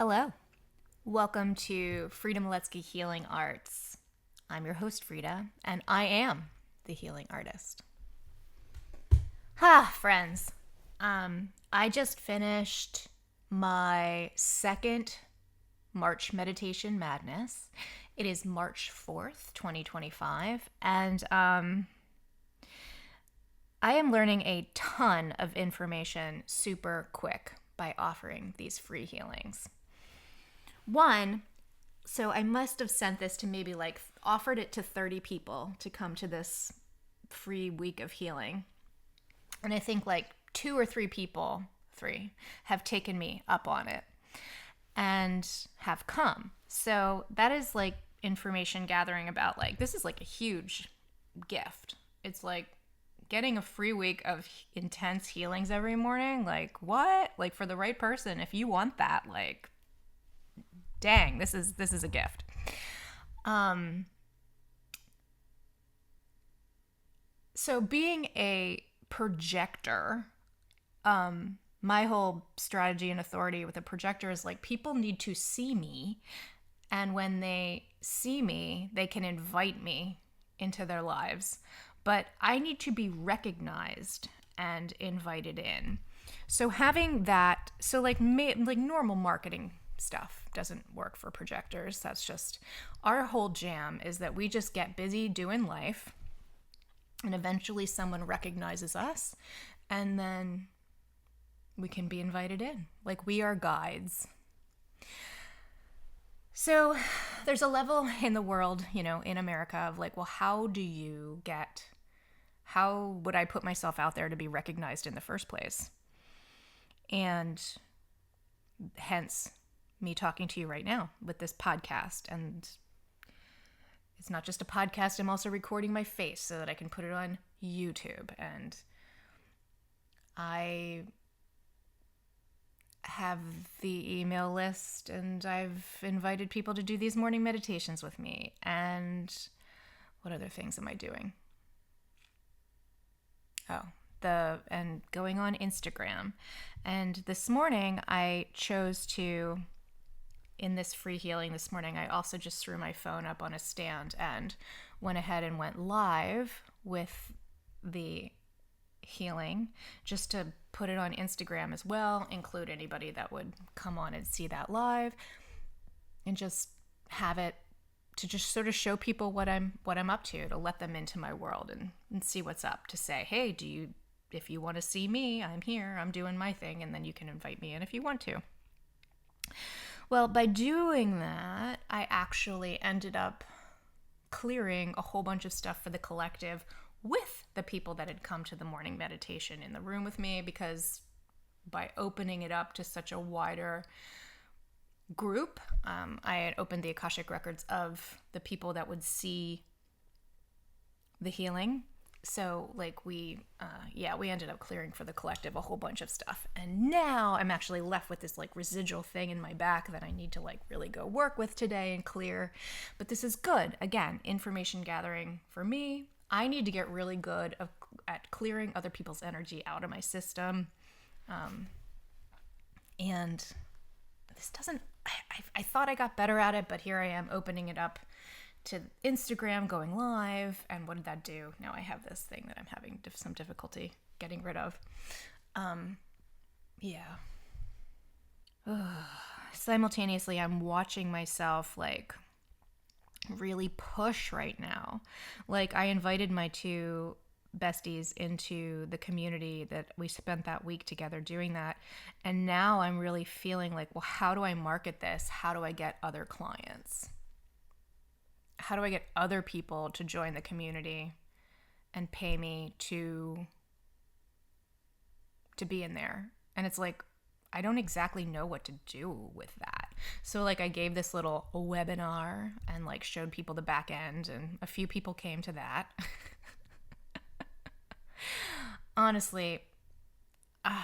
Hello. Welcome to Frida Miletsky Healing Arts. I'm your host, Frida, and I am the healing artist. Friends. I just finished my second March Meditation Madness. It is March 4th, 2025, and I am learning a ton of information super quick by offering these free healings. One, so I must have sent this to maybe offered it to 30 people to come to this free week of healing. And I think two or three people, have taken me up on it and have come. So that is information gathering about this is a huge gift. It's getting a free week of intense healings every morning. What? For the right person, if you want that, dang, this is a gift. So being a projector, my whole strategy and authority with a projector is people need to see me, and when they see me, they can invite me into their lives. But I need to be recognized and invited in. So having that, normal marketing stuff doesn't work for projectors. That's just our whole jam, is that we just get busy doing life, and eventually someone recognizes us, and then we can be invited in. We are guides. So there's a level in the world, in America of how would I put myself out there to be recognized in the first place? And hence me talking to you right now with this podcast. And it's not just a podcast, I'm also recording my face so that I can put it on YouTube. And I have the email list, and I've invited people to do these morning meditations with me. And what other things am I doing? And going on Instagram. And this morning I chose to, in this free healing this morning, I also just threw my phone up on a stand and went ahead and went live with the healing, just to put it on Instagram as well, include anybody that would come on and see that live, and just have it to just sort of show people what I'm up to let them into my world and see what's up, to say, hey, if you want to see me, I'm here, I'm doing my thing, and then you can invite me in if you want to. Well, by doing that, I actually ended up clearing a whole bunch of stuff for the collective with the people that had come to the morning meditation in the room with me, because by opening it up to such a wider group, I had opened the Akashic records of the people that would see the healing. So we ended up clearing for the collective a whole bunch of stuff. And now I'm actually left with this residual thing in my back that I need to really go work with today and clear. But this is good. Again, information gathering for me. I need to get really good at clearing other people's energy out of my system. And this doesn't, I thought I got better at it, but here I am opening it up to Instagram, going live. And what did that do? Now I have this thing that I'm having some difficulty getting rid of. Simultaneously, I'm watching myself really push right now. I invited my two besties into the community that we spent that week together doing that. And now I'm really feeling how do I market this? How do I get other clients? How do I get other people to join the community and pay me to be in there? And it's I don't exactly know what to do with that. So I gave this little webinar and showed people the back end, and a few people came to that. Honestly, I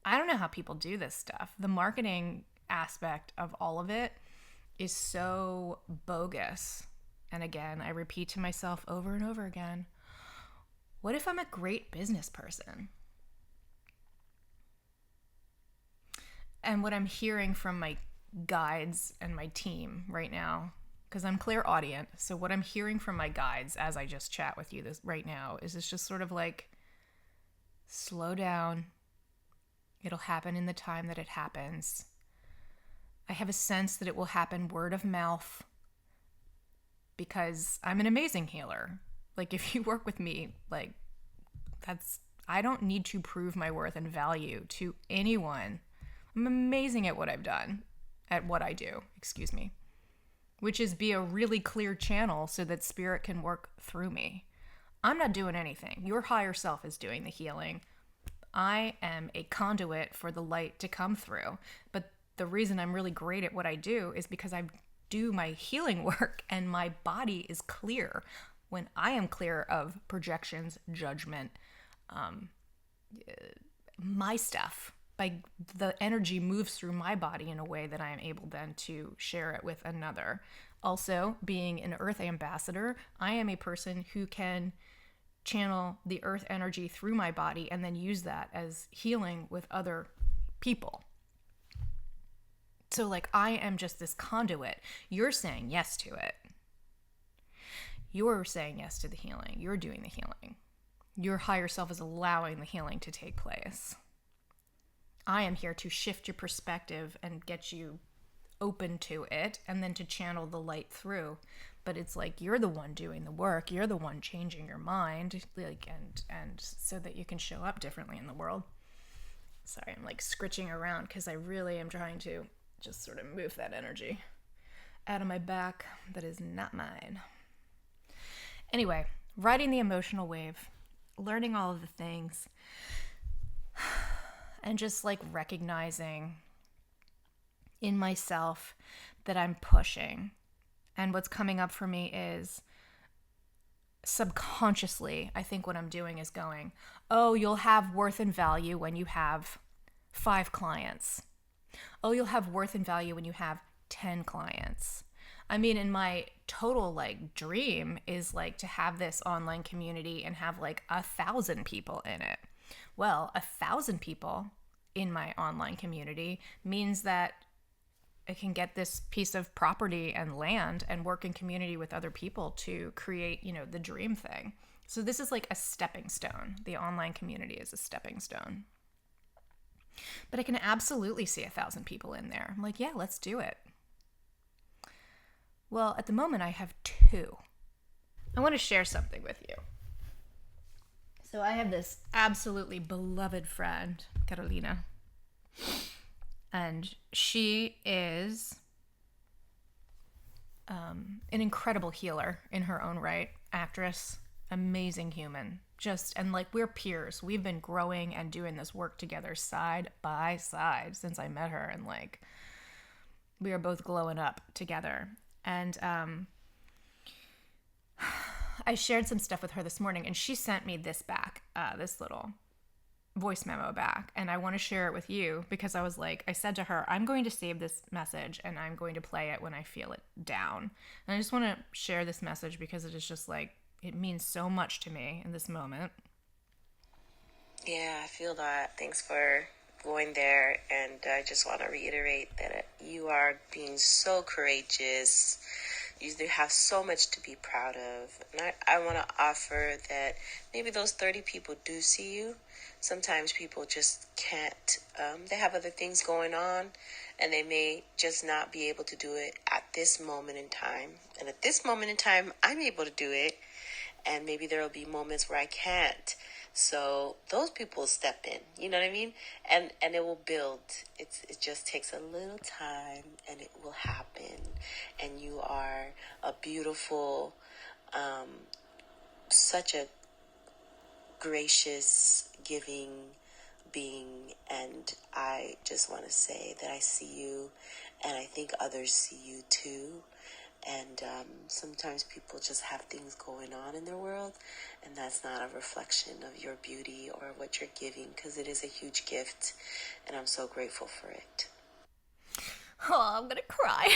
don't know how people do this stuff. The marketing aspect of all of it is so bogus. And again, I repeat to myself over and over again, what if I'm a great business person? And what I'm hearing from my guides and my team right now, because I'm clairaudient, so what I'm hearing from my guides as I just chat with you this right now is it's just sort of like, slow down. It'll happen in the time that it happens. I have a sense that it will happen word of mouth because I'm an amazing healer. Like, if you work with me, like, I don't need to prove my worth and value to anyone. I'm amazing at what I've done, at what I do, excuse me, which is be a really clear channel so that spirit can work through me. I'm not doing anything. Your higher self is doing the healing. I am a conduit for the light to come through. But the reason I'm really great at what I do is because I do my healing work and my body is clear. When I am clear of projections, judgment, my stuff, the energy moves through my body in a way that I am able then to share it with another. Also, being an earth ambassador, I am a person who can channel the earth energy through my body and then use that as healing with other people. So, like, I am just this conduit. You're saying yes to it. You're saying yes to the healing. You're doing the healing. Your higher self is allowing the healing to take place. I am here to shift your perspective and get you open to it and then to channel the light through. But it's like, you're the one doing the work. You're the one changing your mind, like, and so that you can show up differently in the world. Sorry, I'm like scritching around because I really am trying to just sort of move that energy out of my back that is not mine. Anyway, riding the emotional wave, learning all of the things, and just like recognizing in myself that I'm pushing. And what's coming up for me is subconsciously, I think what I'm doing is going, oh, you'll have worth and value when you have 5 clients. Oh, you'll have worth and value when you have 10 clients. I mean, in my total like dream is like to have this online community and have like 1,000 people in it. Well, 1,000 people in my online community means that I can get this piece of property and land and work in community with other people to create, the dream thing. So this is like a stepping stone. The online community is a stepping stone. But I can absolutely see 1,000 people in there. I'm like, yeah, let's do it. Well, at the moment I have 2. I want to share something with you. So I have this absolutely beloved friend, Carolina. And she is an incredible healer in her own right, actress, amazing human. And like, we're peers. We've been growing and doing this work together side by side since I met her. And like, we are both glowing up together. And I shared some stuff with her this morning, and she sent me this back, this little voice memo back, and I want to share it with you because I said to her, I'm going to save this message and I'm going to play it when I feel it down. And I just want to share this message because it is just like, it means so much to me in this moment. Yeah, I feel that. Thanks for going there, and I just want to reiterate that you are being so courageous. You have so much to be proud of. And I want to offer that maybe those 30 people do see you. Sometimes people just can't. They have other things going on, and they may just not be able to do it at this moment in time. And at this moment in time, I'm able to do it, and maybe there will be moments where I can't. So those people step in, you know what I mean? And it will build. It just takes a little time, and it will happen. And you are a beautiful, such a gracious, giving being. And I just want to say that I see you, and I think others see you too. And sometimes people just have things going on in their world, and that's not a reflection of your beauty or what you're giving, because it is a huge gift, and I'm so grateful for it. Oh, I'm gonna cry.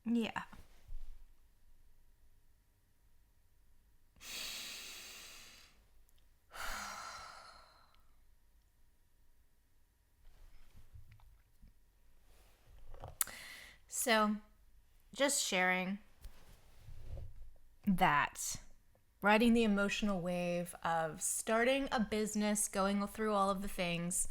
Yeah. So, just sharing that, riding the emotional wave of starting a business, going through all of the things,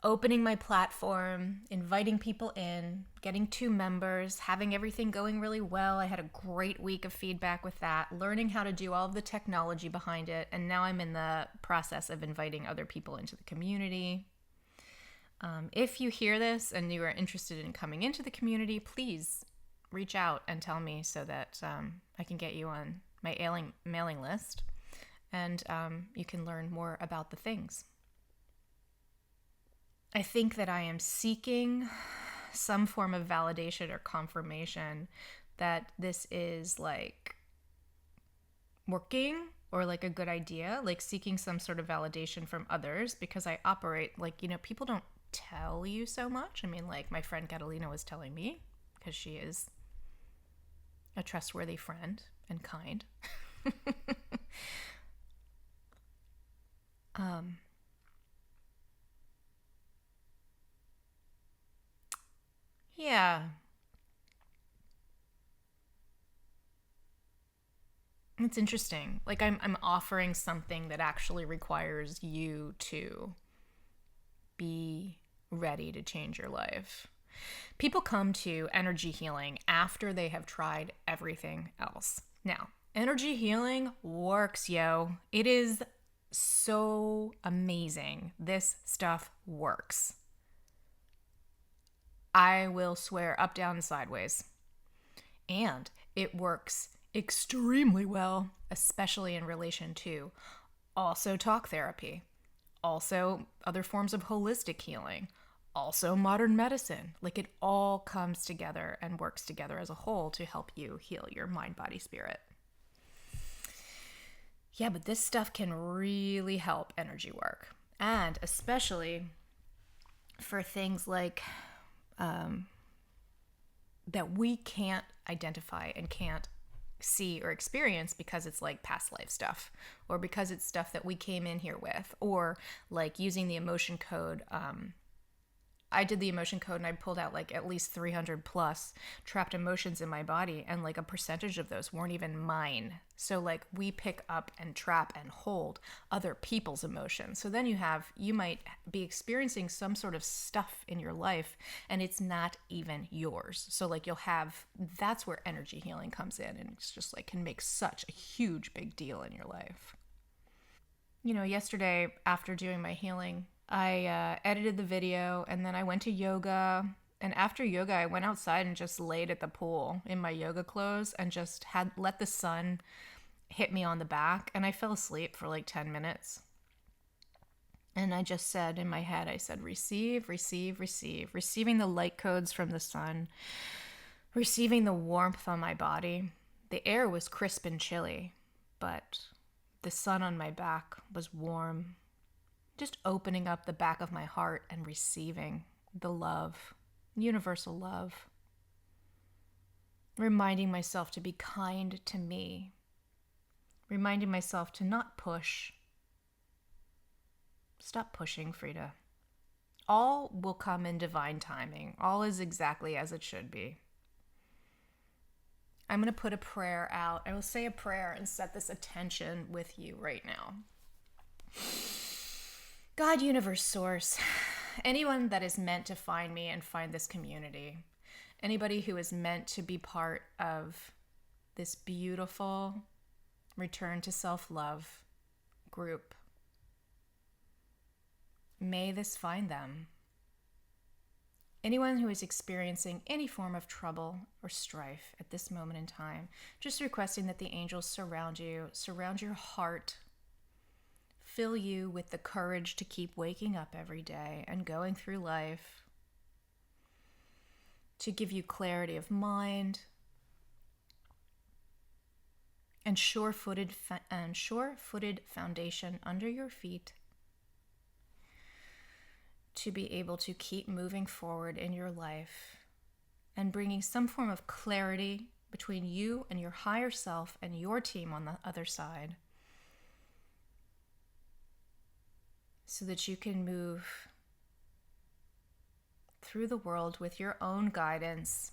opening my platform, inviting people in, getting 2 members, having everything going really well. I had a great week of feedback with that, learning how to do all of the technology behind it, and now I'm in the process of inviting other people into the community. If you hear this and you are interested in coming into the community, please reach out and tell me so that I can get you on my mailing list, and you can learn more about the things. I think that I am seeking some form of validation or confirmation that this is like working or like a good idea, like seeking some sort of validation from others, because I operate like, people don't tell you so much. I mean, like my friend Catalina was telling me, because she is a trustworthy friend and kind. um, yeah, it's interesting. Like I'm offering something that actually requires you to be ready to change your life. People come to energy healing after they have tried everything else. Now, energy healing works, yo. It is so amazing. This stuff works. I will swear up, down, and sideways. And it works extremely well, especially in relation to also talk therapy, also other forms of holistic healing, also modern medicine. Like it all comes together and works together as a whole to help you heal your mind, body, spirit. Yeah, but this stuff can really help energy work. And especially for things like that we can't identify and can't see or experience because it's like past life stuff, or because it's stuff that we came in here with, or like using the emotion code. I did the emotion code and I pulled out like at least 300 plus trapped emotions in my body, and like a percentage of those weren't even mine. So like we pick up and trap and hold other people's emotions. So then you might be experiencing some sort of stuff in your life and it's not even yours. So like that's where energy healing comes in, and it's just like can make such a huge big deal in your life. Yesterday after doing my healing, I edited the video and then I went to yoga. And after yoga, I went outside and just laid at the pool in my yoga clothes and just had let the sun hit me on the back. And I fell asleep for like 10 minutes. And I just said in my head, I said, receive, receive, receive, receiving the light codes from the sun, receiving the warmth on my body. The air was crisp and chilly, but the sun on my back was warm. Just opening up the back of my heart and receiving the love, universal love. Reminding myself to be kind to me. Reminding myself to not push. Stop pushing, Frida. All will come in divine timing. All is exactly as it should be. I'm going to put a prayer out. I will say a prayer and set this attention with you right now. God, universe, source, anyone that is meant to find me and find this community, anybody who is meant to be part of this beautiful return to self-love group, may this find them. Anyone who is experiencing any form of trouble or strife at this moment in time, just requesting that the angels surround you, surround your heart, fill you with the courage to keep waking up every day and going through life, to give you clarity of mind and sure-footed foundation under your feet to be able to keep moving forward in your life and bringing some form of clarity between you and your higher self and your team on the other side, so that you can move through the world with your own guidance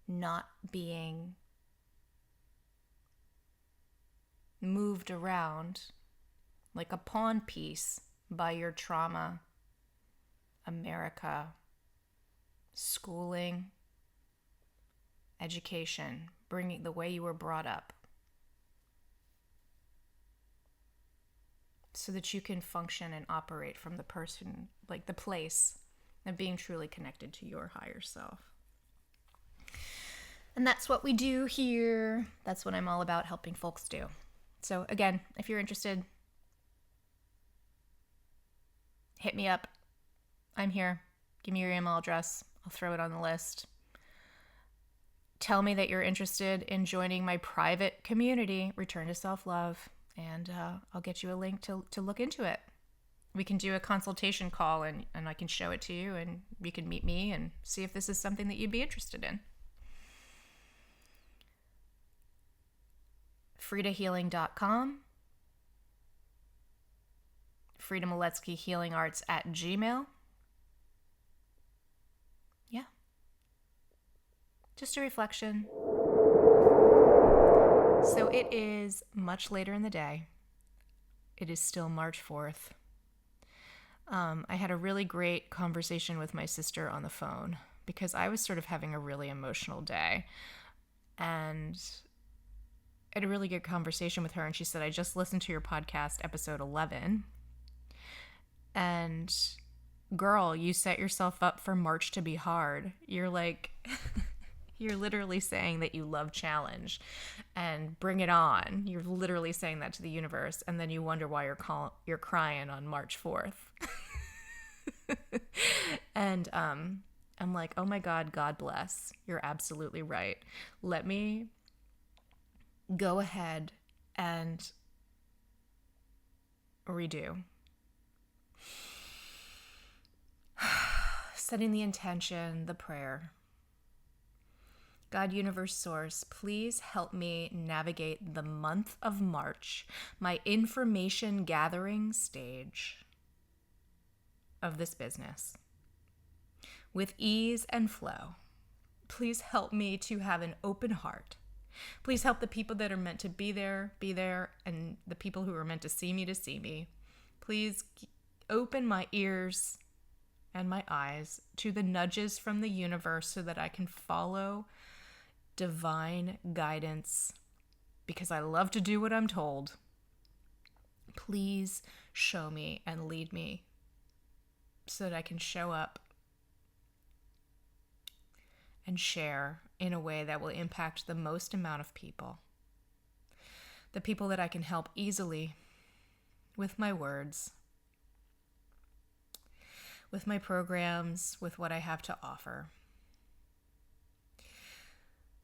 not being moved around like a pawn piece by your trauma, America, schooling, education, bringing the way you were brought up, so that you can function and operate from the person, like the place of being truly connected to your higher self. And that's what we do here. That's what I'm all about helping folks do. So again, if you're interested, hit me up. I'm here. Give me your email address. I'll throw it on the list. Tell me that you're interested in joining my private community, Return to Self-Love, and I'll get you a link to look into it. We can do a consultation call, and I can show it to you, and you can meet me and see if this is something that you'd be interested in. FridaHealing.com, FridaMaletskyHealingArts@gmail. Yeah. Just a reflection. So it is much later in the day. It is still March 4th. I had a really great conversation with my sister on the phone because I was sort of having a really emotional day. And I had a really good conversation with her, and she said, I just listened to your podcast, episode 11. And girl, you set yourself up for March to be hard. You're like, you're literally saying that you love challenge and bring it on. You're literally saying that to the universe. And then you wonder why you're crying on March 4th. And I'm like, oh my God, God bless. You're absolutely right. Let me go ahead and redo. Setting the intention, the prayer. God, Universe, Source, please help me navigate the month of March, my information gathering stage of this business, with ease and flow. Please help me to have an open heart. Please help the people that are meant to be there, and the people who are meant to see me. Please open my ears and my eyes to the nudges from the universe so that I can follow divine guidance, because I love to do what I'm told. Please show me and lead me so that I can show up and share in a way that will impact the most amount of people. The people that I can help easily with my words, with my programs, with what I have to offer.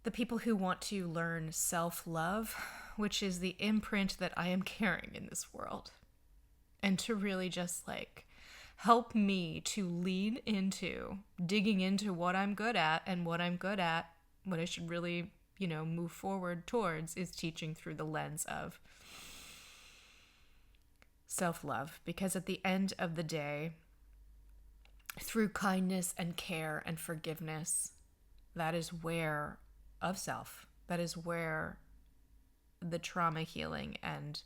The people who want to learn self-love, which is the imprint that I am carrying in this world, and to really just help me to lean into digging into what I'm good at, and what I should really, move forward towards is teaching through the lens of self-love. Because at the end of the day, through kindness and care and forgiveness, that is where the trauma healing and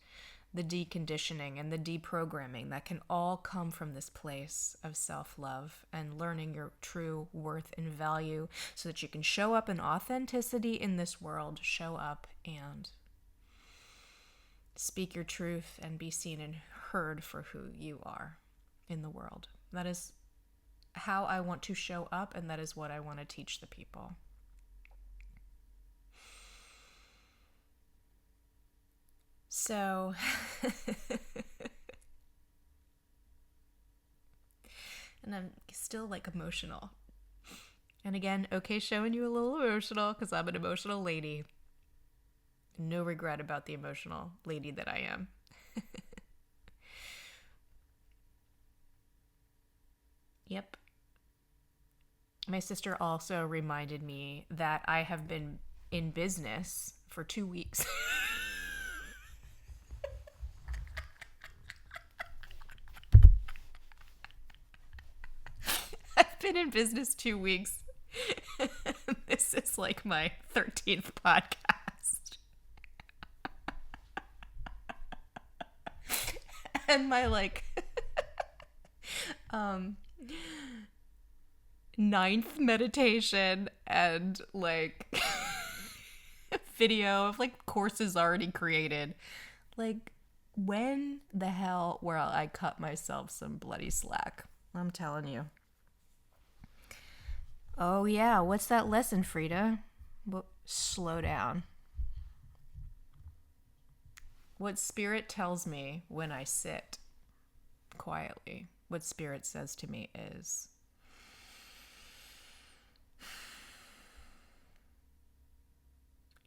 the deconditioning and the deprogramming that can all come from this place of self-love and learning your true worth and value so that you can show up in authenticity in this world, show up and speak your truth and be seen and heard for who you are in the world. That is how I want to show up, and that is what I want to teach the people. So, and I'm still emotional. And again, okay, showing you a little emotional because I'm an emotional lady. No regret about the emotional lady that I am. Yep. My sister also reminded me that I have been in business for 2 weeks. I've been in business 2 weeks. This is like my 13th podcast. And my like ninth meditation and like video of like courses already created. Like, when the hell will I cut myself some bloody slack? I'm telling you. Oh yeah, what's that lesson, Frida? Slow down. What spirit tells me when I sit quietly, what spirit says to me is,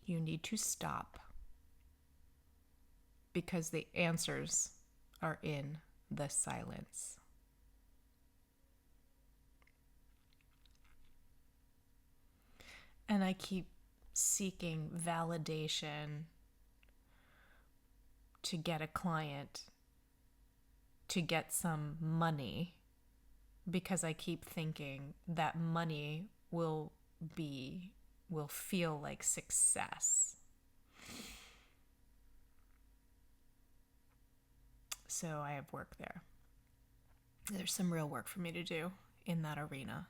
you need to stop, because the answers are in the silence. And I keep seeking validation to get a client, to get some money, because I keep thinking that money will feel like success. So I have work there. There's some real work for me to do in that arena.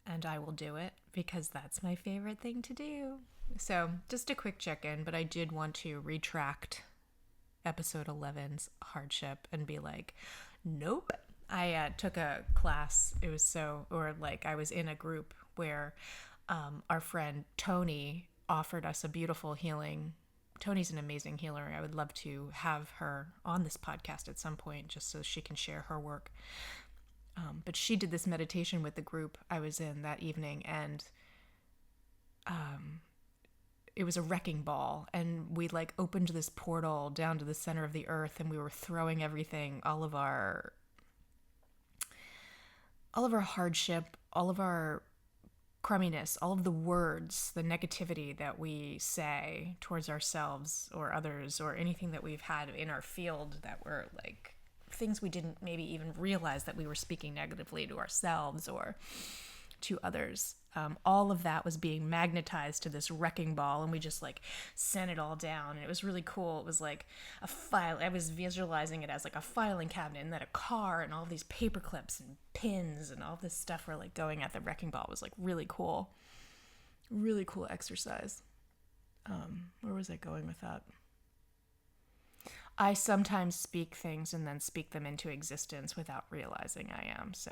And I will do it because that's my favorite thing to do. So just a quick check-in, but I did want to retract episode 11's hardship and be like, nope. I took a class. I was in a group where our friend Tony offered us a beautiful healing. Tony's an amazing healer. I would love to have her on this podcast at some point just so she can share her work. But she did this meditation with the group I was in that evening, and it was a wrecking ball, and we like opened this portal down to the center of the earth, and we were throwing everything, all of our hardship, all of our crumminess, all of the words, the negativity that we say towards ourselves or others, or anything that we've had in our field that were like things we didn't maybe even realize that we were speaking negatively to ourselves or to others. All of that was being magnetized to this wrecking ball, and we just like sent it all down. And it was really cool. It was like a file. I was visualizing it as like a filing cabinet, and then a car, and all these paper clips and pins and all this stuff were like going at the wrecking ball. It was like really cool exercise. Where was I going with that? I sometimes speak things and then speak them into existence without realizing I am. So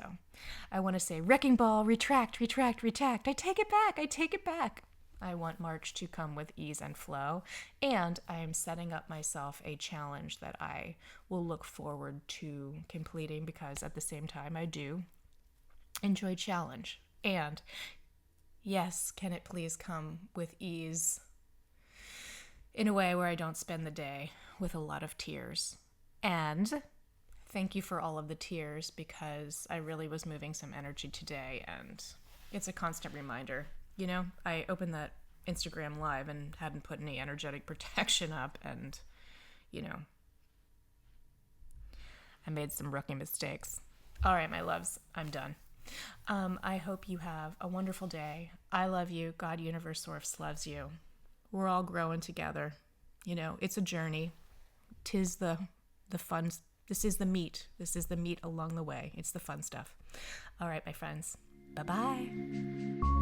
I want to say, wrecking ball, retract, retract, retract. I take it back. I want March to come with ease and flow. And I am setting up myself a challenge that I will look forward to completing, because at the same time I do enjoy challenge. And yes, can it please come with ease in a way where I don't spend the day with a lot of tears. And thank you for all of the tears, because I really was moving some energy today, and it's a constant reminder. You know, I opened that Instagram live and hadn't put any energetic protection up, and, you know, I made some rookie mistakes. All right, my loves, I'm done. I hope you have a wonderful day. I love you. God, universe, source loves you. We're all growing together. You know, it's a journey. 'Tis the fun. This is the meat. This is the meat along the way. It's the fun stuff. All right, my friends. Bye-bye.